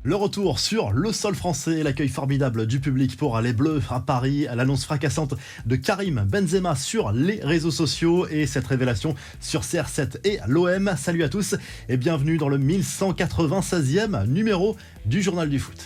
Le retour sur le sol français et l'accueil formidable du public pour les Bleus à Paris, l'annonce fracassante de Karim Benzema sur les réseaux sociaux et cette révélation sur CR7 et l'OM. Salut à tous et bienvenue dans le 1196e numéro du Journal du Foot.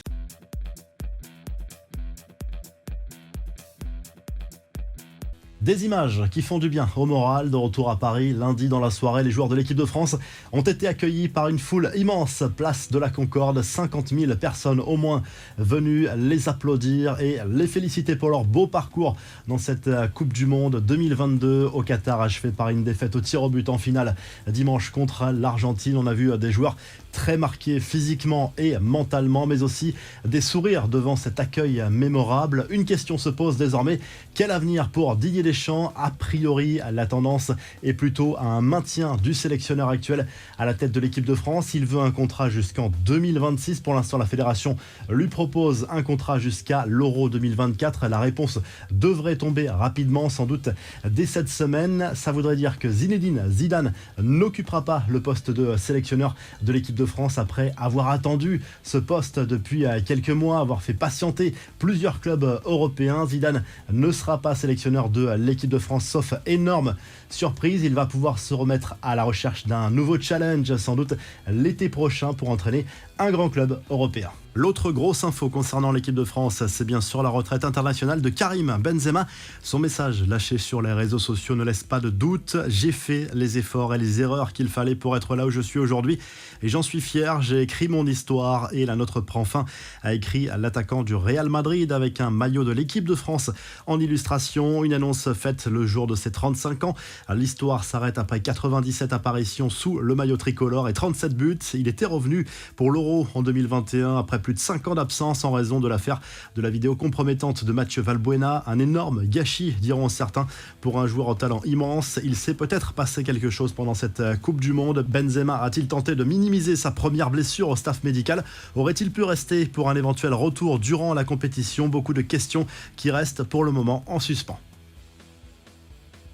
Des images qui font du bien au moral. De retour à Paris, lundi dans la soirée, les joueurs de l'équipe de France ont été accueillis par une foule immense, place de la Concorde. 50 000 personnes au moins venues les applaudir et les féliciter pour leur beau parcours dans cette Coupe du Monde 2022 au Qatar, achevée par une défaite au tir au but en finale dimanche contre l'Argentine. On a vu des joueurs très marqués physiquement et mentalement, mais aussi des sourires devant cet accueil mémorable. Une question se pose désormais, quel avenir pour Didier Deschamps? A priori, la tendance est plutôt à un maintien du sélectionneur actuel à la tête de l'équipe de France. Il veut un contrat jusqu'en 2026. Pour l'instant, la fédération lui propose un contrat jusqu'à l'Euro 2024. La réponse devrait tomber rapidement, sans doute dès cette semaine. Ça voudrait dire que Zinedine Zidane n'occupera pas le poste de sélectionneur de l'équipe de France après avoir attendu ce poste depuis quelques mois, avoir fait patienter plusieurs clubs européens. Zidane ne sera pas sélectionneur de l'équipe de France, sauf énorme surprise. Il va pouvoir se remettre à la recherche d'un nouveau challenge, sans doute l'été prochain, pour entraîner un grand club européen. L'autre grosse info concernant l'équipe de France, c'est bien sûr la retraite internationale de Karim Benzema. Son message lâché sur les réseaux sociaux ne laisse pas de doute. J'ai fait les efforts et les erreurs qu'il fallait pour être là où je suis aujourd'hui et j'en suis fier. J'ai écrit mon histoire et la nôtre prend fin, a écrit l'attaquant du Real Madrid avec un maillot de l'équipe de France en illustration. Une annonce faite le jour de ses 35 ans. L'histoire s'arrête après 97 apparitions sous le maillot tricolore et 37 buts. Il était revenu pour l'Euro en 2021 après plus de 5 ans d'absence en raison de l'affaire de la vidéo compromettante de Mathieu Valbuena. Un énorme gâchis, diront certains, pour un joueur au talent immense. Il s'est peut-être passé quelque chose pendant cette Coupe du Monde. Benzema a-t-il tenté de minimiser sa première blessure au staff médical? Aurait-il pu rester pour un éventuel retour durant la compétition? Beaucoup de questions qui restent pour le moment en suspens.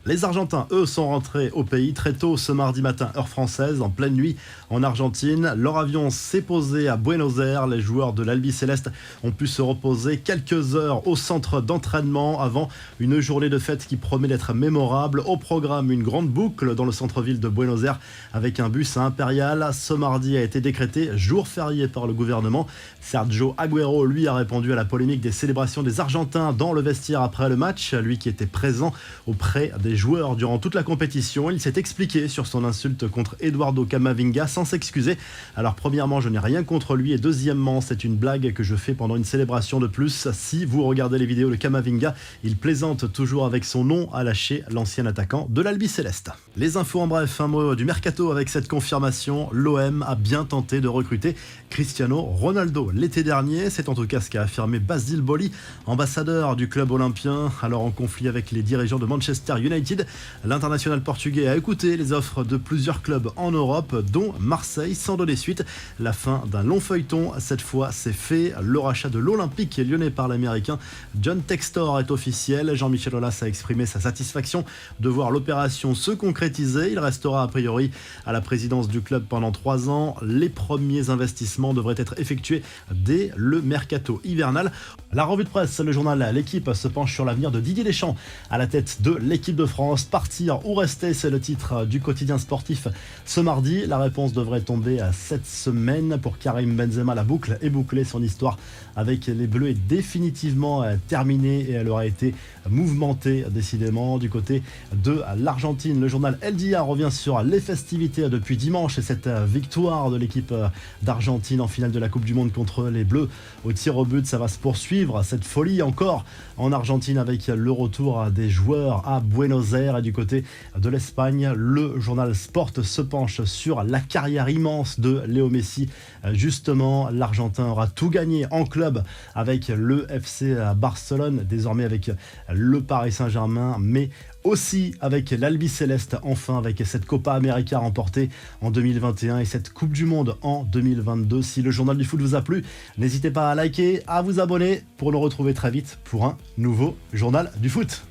Les Argentins, eux, sont rentrés au pays très tôt ce mardi matin, heure française, en pleine nuit en Argentine. Leur avion s'est posé à Buenos Aires. Les joueurs de l'Albiceleste ont pu se reposer quelques heures au centre d'entraînement avant une journée de fête qui promet d'être mémorable. Au programme, une grande boucle dans le centre-ville de Buenos Aires avec un bus impérial. Ce mardi a été décrété jour férié par le gouvernement. Sergio Agüero, lui, a répondu à la polémique des célébrations des Argentins dans le vestiaire après le match. Lui qui était présent auprès des joueurs durant toute la compétition, il s'est expliqué sur son insulte contre Eduardo Camavinga sans s'excuser. Alors premièrement, je n'ai rien contre lui et deuxièmement, c'est une blague que je fais pendant une célébration de plus. Si vous regardez les vidéos de Camavinga, il plaisante toujours avec son nom, a lâché l'ancien attaquant de l'Albiceleste. Les infos en bref, un mot du mercato avec cette confirmation. L'OM a bien tenté de recruter Cristiano Ronaldo l'été dernier. C'est en tout cas ce qu'a affirmé Basile Boli, ambassadeur du club olympien, alors en conflit avec les dirigeants de Manchester United. L'international portugais a écouté les offres de plusieurs clubs en Europe, dont Marseille, sans donner suite. La fin d'un long feuilleton, cette fois c'est fait. Le rachat de l'Olympique lyonnais par l'américain John Textor est officiel. Jean-Michel Aulas a exprimé sa satisfaction de voir l'opération se concrétiser. Il restera a priori à la présidence du club pendant 3 ans. Les premiers investissements devraient être effectués dès le mercato hivernal. La revue de presse, le journal L'Équipe se penche sur l'avenir de Didier Deschamps à la tête de l'équipe de France. Partir ou rester, c'est le titre du quotidien sportif ce mardi. La réponse devrait tomber cette semaine pour Karim Benzema. La boucle est bouclée, son histoire avec les Bleus est définitivement terminée et elle aura été mouvementée décidément du côté de l'Argentine. Le journal El Dia revient sur les festivités depuis dimanche et cette victoire de l'équipe d'Argentine en finale de la Coupe du Monde contre les Bleus au tir au but. Ça va se poursuivre, cette folie encore en Argentine avec le retour des joueurs à Buenos Aires. Et du côté de l'Espagne, le journal Sport se penche sur la carrière immense de Léo Messi. Justement, l'Argentin aura tout gagné en club avec le FC Barcelone, désormais avec le Paris Saint-Germain, mais aussi avec l'Albiceleste, enfin avec cette Copa América remportée en 2021 et cette Coupe du Monde en 2022. Si le journal du foot vous a plu, n'hésitez pas à liker, à vous abonner pour nous retrouver très vite pour un nouveau journal du foot.